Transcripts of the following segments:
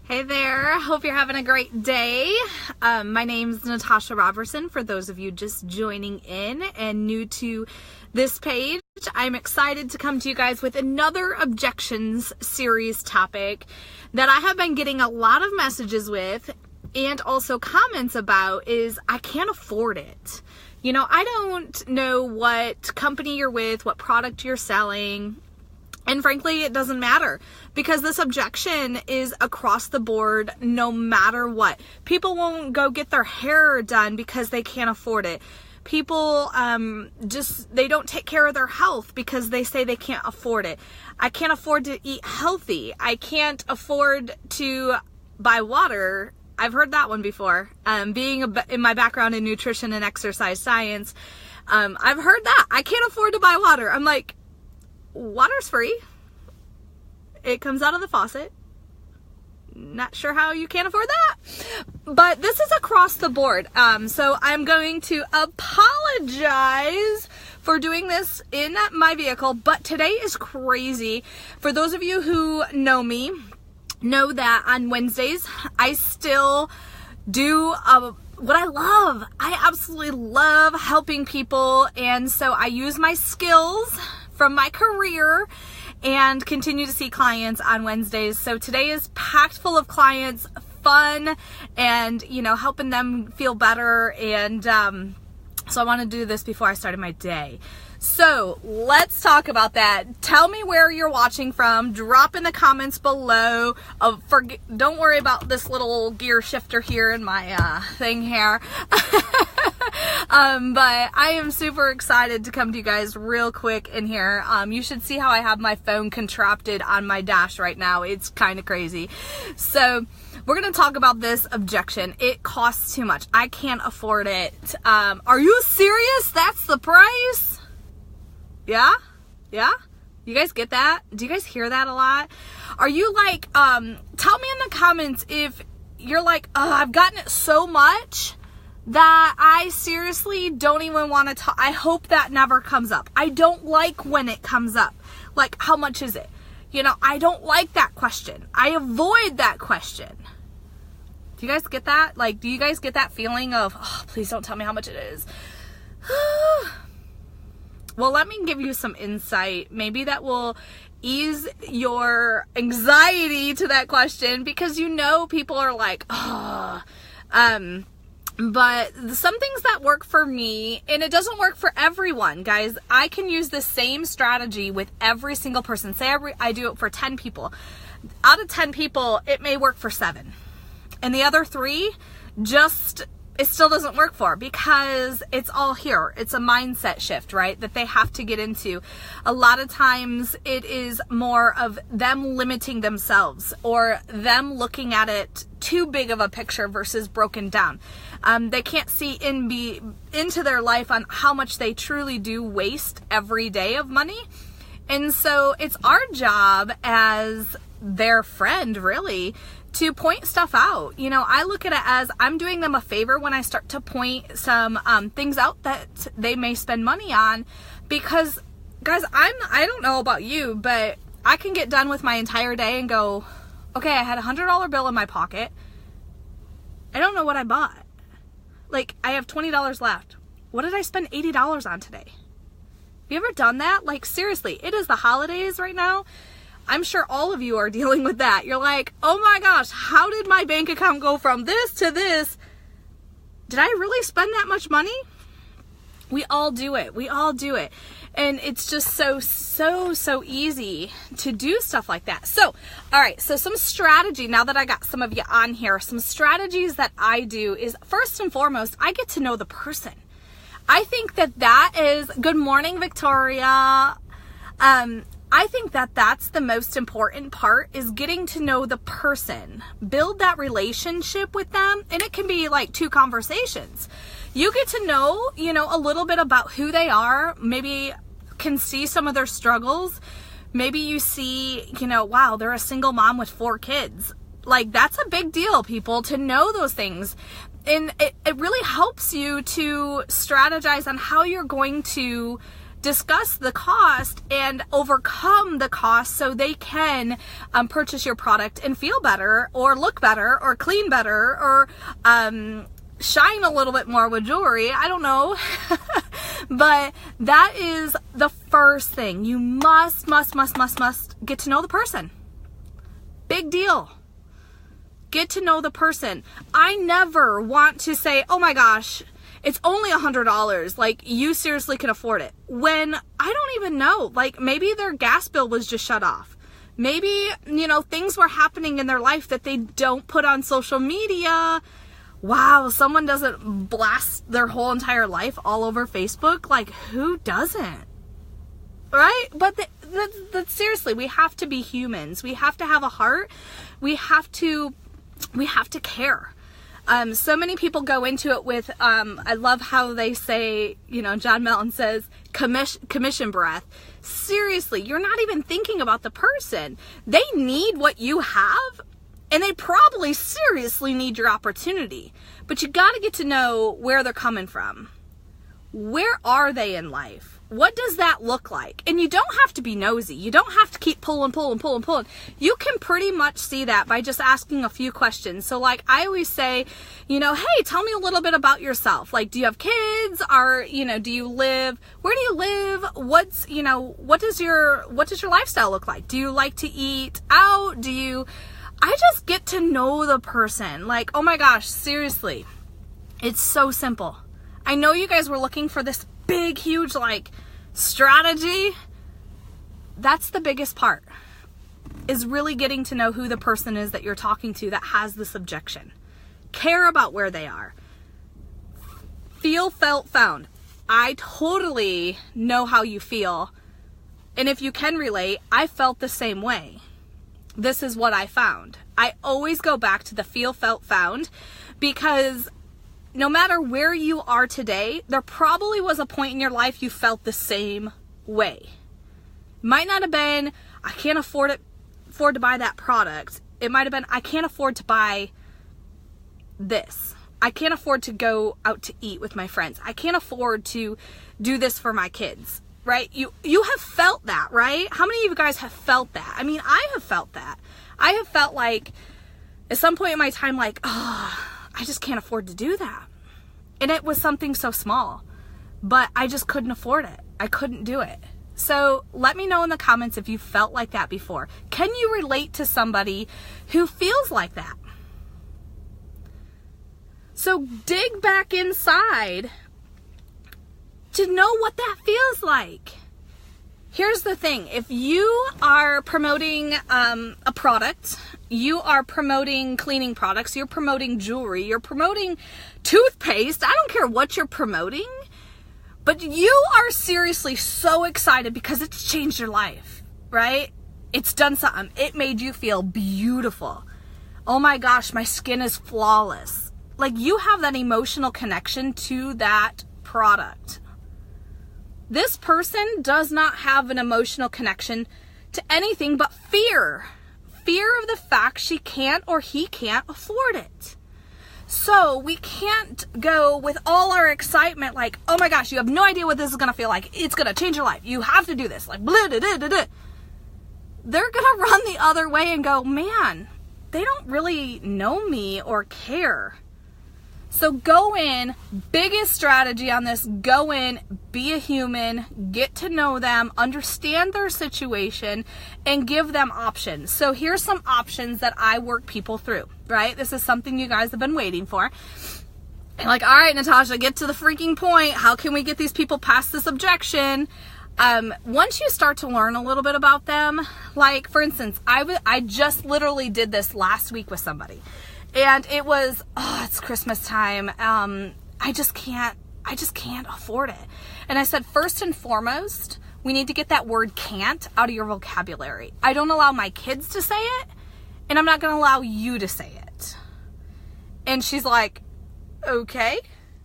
Hey there, hope you're having a great day. My name's Natasha Robertson, for those of you just joining in and new to this page. I'm excited to come to you guys with another Objections series topic that I have been getting a lot of messages with and also comments about is I can't afford it. You know, I don't know what company you're with, what product you're selling. And frankly, it doesn't matter because this objection is across the board no matter what. People won't go get their hair done because they can't afford it. People they don't take care of their health because they say they can't afford it. I can't afford to eat healthy. I can't afford to buy water. I've heard that one before. Being in my background in nutrition and exercise science, I've heard that. I can't afford to buy water. I'm like, water's free. It comes out of the faucet. Not sure how you can't afford that. But this is across the board. So I'm going to apologize for doing this in my vehicle. But today is crazy. For those of you who know me, know that on Wednesdays, I still do what I love. I absolutely love helping people. And so I use my skills from my career and continue to see clients on Wednesdays. So today is packed full of clients, fun, and, you know, helping them feel better. And so I want to do this before I started my day. So let's talk about that. Tell me where you're watching from. Drop in the comments below. Don't worry about this little gear shifter here in my thing here. But I am super excited to come to you guys real quick in here. You should see how I have my phone contrapted on my dash right now. It's kind of crazy. So we're going to talk about this objection. It costs too much. I can't afford it. Are you serious? That's the price? Yeah? You guys get that? Do you guys hear that a lot? Are you like, tell me in the comments if you're like, oh, I've gotten it so much that I seriously don't even want to talk. I hope that never comes up. I don't like when it comes up. Like, how much is it? You know, I don't like that question. I avoid that question. Do you guys get that? Like, do you guys get that feeling of, oh, please don't tell me how much it is? Well, let me give you some insight. Maybe that will ease your anxiety to that question because you know people are like, oh, but some things that work for me, and it doesn't work for everyone, guys. I can use the same strategy with every single person. Say I do it for 10 people. Out of 10 people, it may work for 7. And the other 3, it still doesn't work for because it's all here. It's a mindset shift, right? That they have to get into. A lot of times it is more of them limiting themselves or them looking at it too big of a picture versus broken down. They can't see into their life on how much they truly do waste every day of money. And so it's our job as their friend, really, to point stuff out. You know, I look at it as I'm doing them a favor when I start to point some things out that they may spend money on because, guys, I don't know about you, but I can get done with my entire day and go, okay, I had $100 bill in my pocket. I don't know what I bought. Like, I have $20 left. What did I spend $80 on today? Have you ever done that? Like, seriously, it is the holidays right now. I'm sure all of you are dealing with that. You're like, oh my gosh, how did my bank account go from this to this? Did I really spend that much money? We all do it. We all do it. And it's just so easy to do stuff like that. So, all right. So some strategy, now that I got some of you on here, some strategies that I do is first and foremost, I get to know the person. I think that is, good morning, Victoria. I think that that's the most important part is getting to know the person, build that relationship with them. And it can be like 2 conversations. You get to know, you know, a little bit about who they are, maybe can see some of their struggles. Maybe you see, you know, wow, they're a single mom with 4 kids. Like, that's a big deal, people, to know those things. And it really helps you to strategize on how you're going to discuss the cost and overcome the cost so they can purchase your product and feel better or look better or clean better or shine a little bit more with jewelry. I don't know. But that is the first thing. You must get to know the person. Big deal. Get to know the person. I never want to say, oh my gosh, it's only $100. Like, you seriously can afford it. When I don't even know, like, maybe their gas bill was just shut off. Maybe, things were happening in their life that they don't put on social media. Wow, someone doesn't blast their whole entire life all over Facebook. Like, who doesn't? Right? But seriously, we have to be humans. We have to have a heart. We have to care. So many people go into it with, I love how they say, John Melton says, commission breath. Seriously, you're not even thinking about the person. They need what you have, and they probably seriously need your opportunity. But you got to get to know where they're coming from. Where are they in life? What does that look like? And you don't have to be nosy. You don't have to keep pulling. You can pretty much see that by just asking a few questions. So like I always say, hey, tell me a little bit about yourself. Like, do you have kids? Or, do you live? Where do you live? What does your lifestyle look like? Do you like to eat out? I just get to know the person. Like, oh my gosh, seriously. It's so simple. I know you guys were looking for this big, huge, strategy. That's the biggest part, is really getting to know who the person is that you're talking to that has this objection. Care about where they are. Feel, felt, found. I totally know how you feel. And if you can relate, I felt the same way. This is what I found. I always go back to the feel, felt, found, because no matter where you are today, there probably was a point in your life you felt the same way. Might not have been, I can't afford to buy that product. It might have been, I can't afford to buy this. I can't afford to go out to eat with my friends. I can't afford to do this for my kids, right? You have felt that, right? How many of you guys have felt that? I mean, I have felt that. I have felt like at some point in my time, I just can't afford to do that. And it was something so small, but I just couldn't afford it. I couldn't do it. So let me know in the comments if you felt like that before. Can you relate to somebody who feels like that? So dig back inside to know what that feels like. Here's the thing. If you are promoting a product, you are promoting cleaning products, you're promoting jewelry, you're promoting toothpaste, I don't care what you're promoting, but you are seriously so excited because it's changed your life, right? It's done something. It made you feel beautiful. Oh my gosh, my skin is flawless. Like, you have that emotional connection to that product. This person does not have an emotional connection to anything but fear. Fear of the fact she can't or he can't afford it. So we can't go with all our excitement like, oh my gosh, you have no idea what this is going to feel like. It's going to change your life. You have to do this. Like, blah, da, da, da, da. They're going to run the other way and go, man, they don't really know me or care. So go in, biggest strategy on this, go in, be a human, get to know them, understand their situation, and give them options. So here's some options that I work people through, right? This is something you guys have been waiting for. And like, all right, Natasha, get to the freaking point. How can we get these people past this objection? Once you start to learn a little bit about them, like for instance, I just literally did this last week with somebody. And it was, it's Christmas time. I just can't afford it. And I said, first and foremost, we need to get that word can't out of your vocabulary. I don't allow my kids to say it, and I'm not going to allow you to say it. And she's like, okay.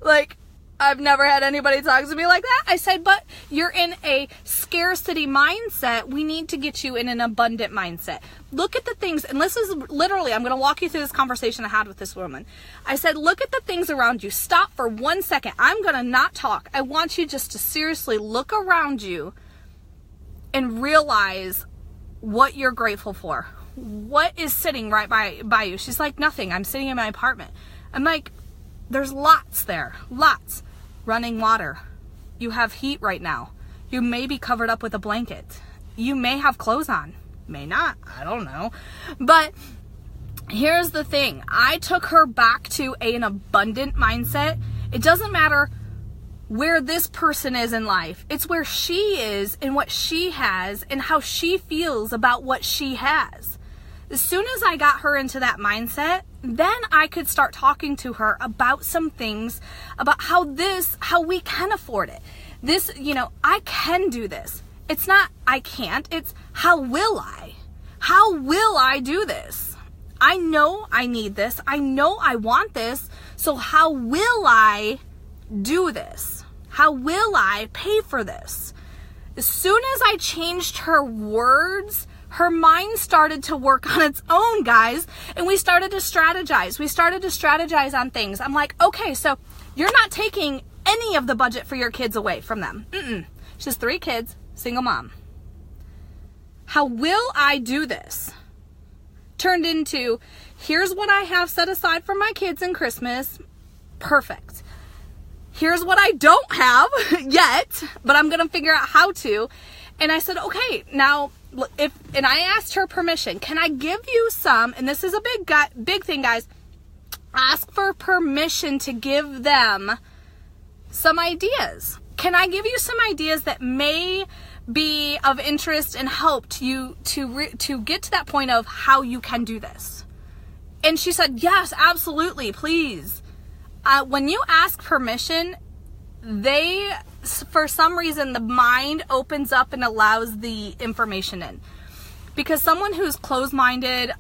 Like, I've never had anybody talk to me like that. I said, but you're in a scarcity mindset. We need to get you in an abundant mindset. Look at the things, and this is literally, I'm going to walk you through this conversation I had with this woman. I said, look at the things around you. Stop for 1 second. I'm going to not talk. I want you just to seriously look around you and realize what you're grateful for. What is sitting right by you? She's like, nothing. I'm sitting in my apartment. I'm like, there's lots there. Lots. Running water. You have heat right now. You may be covered up with a blanket. You may have clothes on. May not. I don't know. But here's the thing. I took her back to an abundant mindset. It doesn't matter where this person is in life. It's where she is and what she has and how she feels about what she has. As soon as I got her into that mindset, then I could start talking to her about some things, about how we can afford it. This, I can do this. It's not I can't, it's how will I? How will I do this? I know I need this. I know I want this. So how will I do this? How will I pay for this? As soon as I changed her words, her mind started to work on its own, guys, and we started to strategize. We started to strategize on things. I'm like, okay, so you're not taking any of the budget for your kids away from them. She has 3 kids, single mom. How will I do this? Turned into, here's what I have set aside for my kids in Christmas. Perfect. Here's what I don't have yet, but I'm going to figure out how to. And I said, okay, now, and I asked her permission, can I give you some, and this is a big thing, guys, ask for permission to give them some ideas. Can I give you some ideas that may be of interest and help to you to get to that point of how you can do this? And she said, yes, absolutely, please. When you ask permission, for some reason, the mind opens up and allows the information in. Because someone who's closed-minded,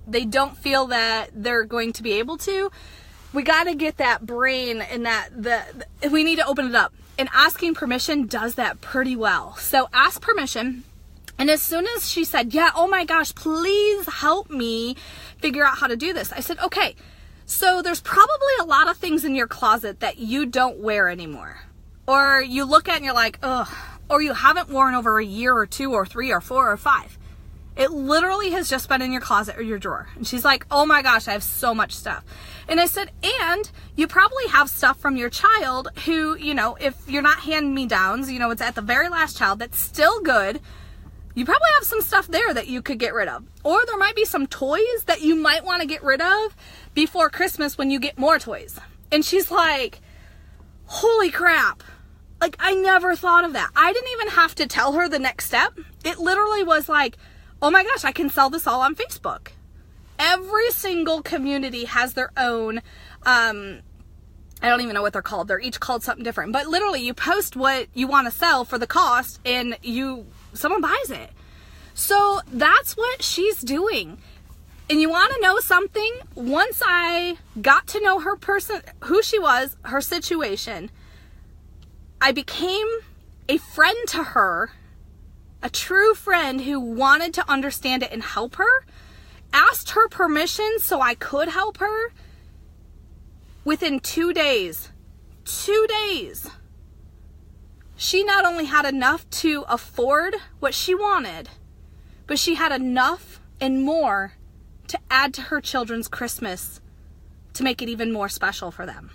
they don't feel that they're going to be able to. We got to get that brain and we need to open it up. And asking permission does that pretty well. So ask permission. And as soon as she said, yeah, oh my gosh, please help me figure out how to do this, I said, okay. So there's probably a lot of things in your closet that you don't wear anymore. Or you look at and you're like, ugh. Or you haven't worn over a year or 2 or 3 or 4 or 5. It literally has just been in your closet or your drawer. And she's like, oh my gosh, I have so much stuff. And I said, and you probably have stuff from your child who, if you're not hand-me-downs, it's at the very last child that's still good. You probably have some stuff there that you could get rid of. Or there might be some toys that you might want to get rid of before Christmas when you get more toys. And she's like, holy crap. Like, I never thought of that. I didn't even have to tell her the next step. It literally was like, oh my gosh, I can sell this all on Facebook. Every single community has their own, I don't even know what they're called. They're each called something different. But literally, you post what you want to sell for the cost and someone buys it. So that's what she's doing. And you want to know something? Once I got to know her person, who she was, her situation, I became a friend to her, a true friend who wanted to understand it and help her, asked her permission so I could help her. Within 2 days, she not only had enough to afford what she wanted, but she had enough and more to add to her children's Christmas to make it even more special for them.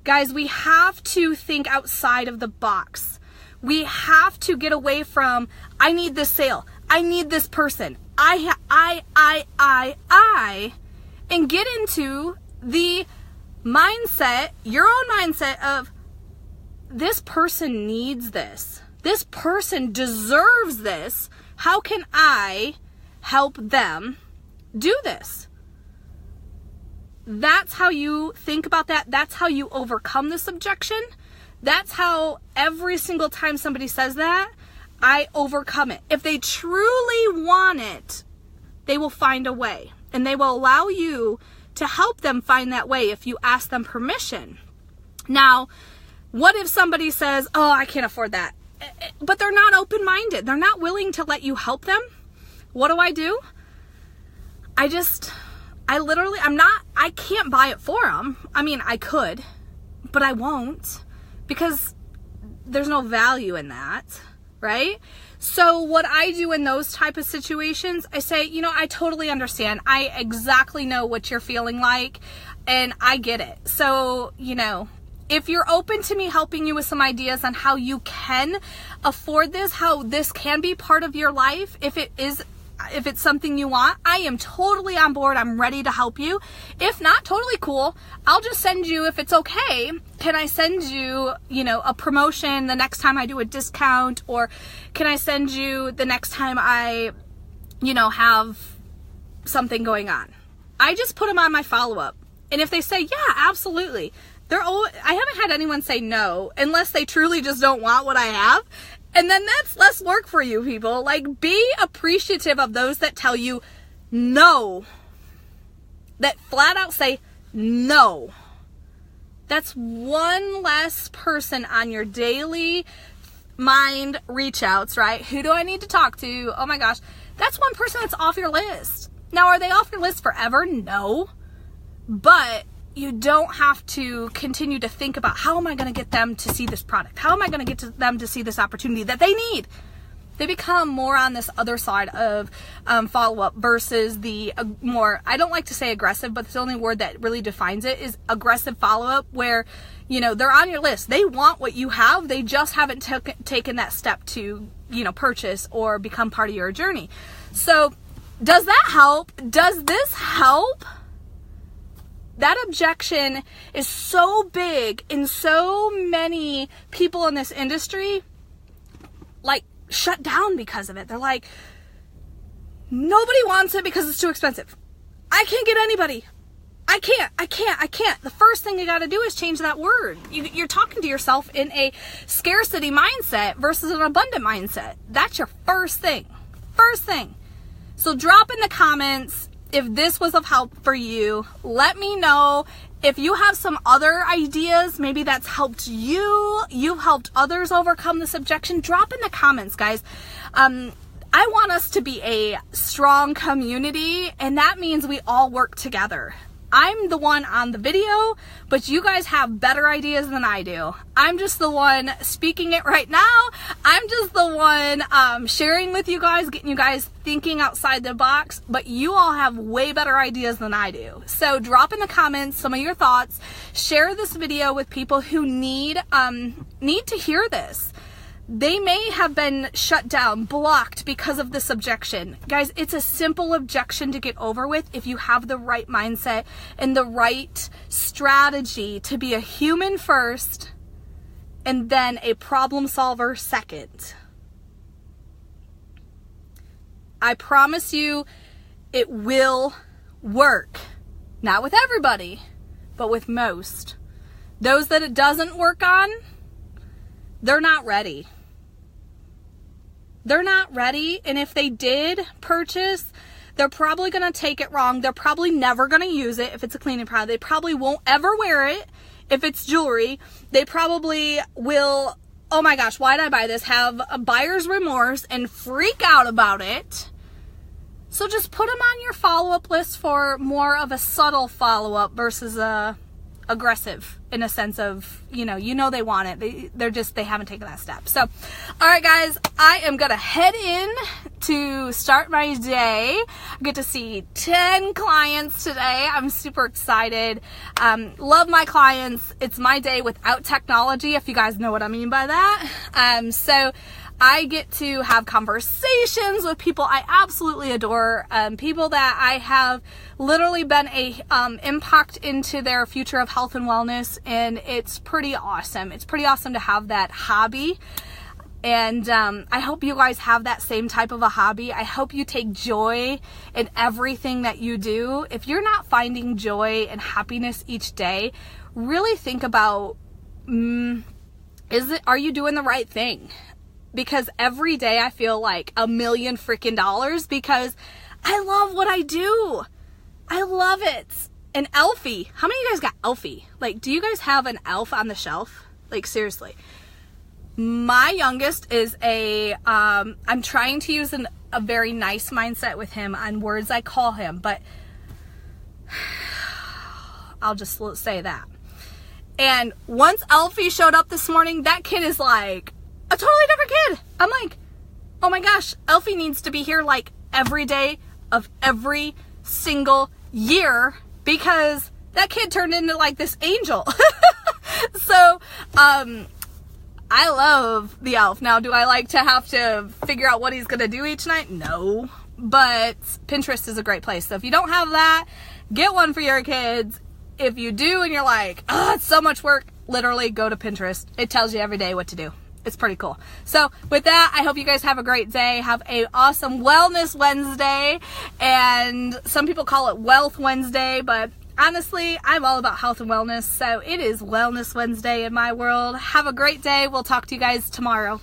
Guys, we have to think outside of the box. We have to get away from, I need this sale, I need this person, I, and get into the mindset, your own mindset of, this person needs this. This person deserves this. How can I help them do this? That's how you think about that. That's how you overcome this objection. That's how every single time somebody says that, I overcome it. If they truly want it, they will find a way. And they will allow you to help them find that way if you ask them permission. Now, what if somebody says, oh, I can't afford that, but they're not open-minded, they're not willing to let you help them? What do? I can't buy it for them. I mean, I could, but I won't, because there's no value in that, right? So what I do in those type of situations, I say, you know, I totally understand. I exactly know what you're feeling like, and I get it. So, you know, if you're open to me helping you with some ideas on how you can afford this, how this can be part of your life, if it's something you want, I am totally on board. I'm ready to help you. If not, totally cool. I'll just send you, if it's okay, can I send you, you know, a promotion the next time I do a discount? Or can I send you the next time I, you know, have something going on? I just put them on my follow-up. And if they say, yeah, absolutely, I haven't had anyone say no, unless they truly just don't want what I have. And then that's less work for you, people. Like, be appreciative of those that tell you no. That flat out say no. That's one less person on your daily mind reach outs, right? Who do I need to talk to? Oh my gosh. That's one person that's off your list. Now, are they off your list forever? No. But you don't have to continue to think about, how am I going to get them to see this product? How am I going to get them to see this opportunity that they need? They become more on this other side of follow-up versus the more, I don't like to say aggressive, but the only word that really defines it is aggressive follow-up, where, you know, they're on your list. They want what you have. They just haven't taken that step to, you know, purchase or become part of your journey. So does that help? Does this help? That objection is so big, and so many people in this industry, like, shut down because of it. They're like, nobody wants it because it's too expensive. I can't get anybody. I can't. The first thing you got to do is change that word. You're talking to yourself in a scarcity mindset versus an abundant mindset. That's your first thing. So drop in the comments if this was of help for you. Let me know if you have some other ideas. Maybe that's helped you. You've helped others overcome this objection. Drop in the comments, guys. I want us to be a strong community, and that means we all work together. I'm the one on the video, but you guys have better ideas than I do. I'm just the one speaking it right now. I'm just the one sharing with you guys, getting you guys thinking outside the box, but you all have way better ideas than I do. So drop in the comments some of your thoughts. Share this video with people who need to hear this. They may have been shut down, blocked because of this objection. Guys, it's a simple objection to get over with if you have the right mindset and the right strategy to be a human first and then a problem solver second. I promise you it will work. Not with everybody, but with most. Those that it doesn't work on, they're not ready. They're not ready, and if they did purchase, they're probably going to take it wrong. They're probably never going to use it if it's a cleaning product. They probably won't ever wear it if it's jewelry. They probably will, oh my gosh, why did I buy this? Have a buyer's remorse and freak out about it. So just put them on your follow-up list for more of a subtle follow-up versus a aggressive, in a sense of, you know they want it. They haven't taken that step. So, all right, guys, I am going to head in to start my day. I get to see 10 clients today. I'm super excited. Love my clients. It's my day without technology, if you guys know what I mean by that. So I get to have conversations with people I absolutely adore, people that I have literally been a impact into their future of health and wellness, and it's pretty awesome. It's pretty awesome to have that hobby, and I hope you guys have that same type of a hobby. I hope you take joy in everything that you do. If you're not finding joy and happiness each day, really think about, are you doing the right thing? Because every day I feel like $1 million freaking dollars because I love what I do. I love it. An Elfie. How many of you guys got Elfie? Like, do you guys have an elf on the shelf? Like, seriously. My youngest is I'm trying to use a very nice mindset with him on words I call him, but I'll just say that. And once Elfie showed up this morning, that kid is like a totally different kid. I'm like, oh my gosh, Elfie needs to be here like every day of every single year, because that kid turned into like this angel. So, I love the elf. Now, do I like to have to figure out what he's going to do each night? No. But Pinterest is a great place. So if you don't have that, get one for your kids. If you do and you're like, oh, it's so much work, literally go to Pinterest. It tells you every day what to do. It's pretty cool. So with that, I hope you guys have a great day. Have a awesome Wellness Wednesday. And some people call it Wealth Wednesday, but honestly, I'm all about health and wellness. So it is Wellness Wednesday in my world. Have a great day. We'll talk to you guys tomorrow.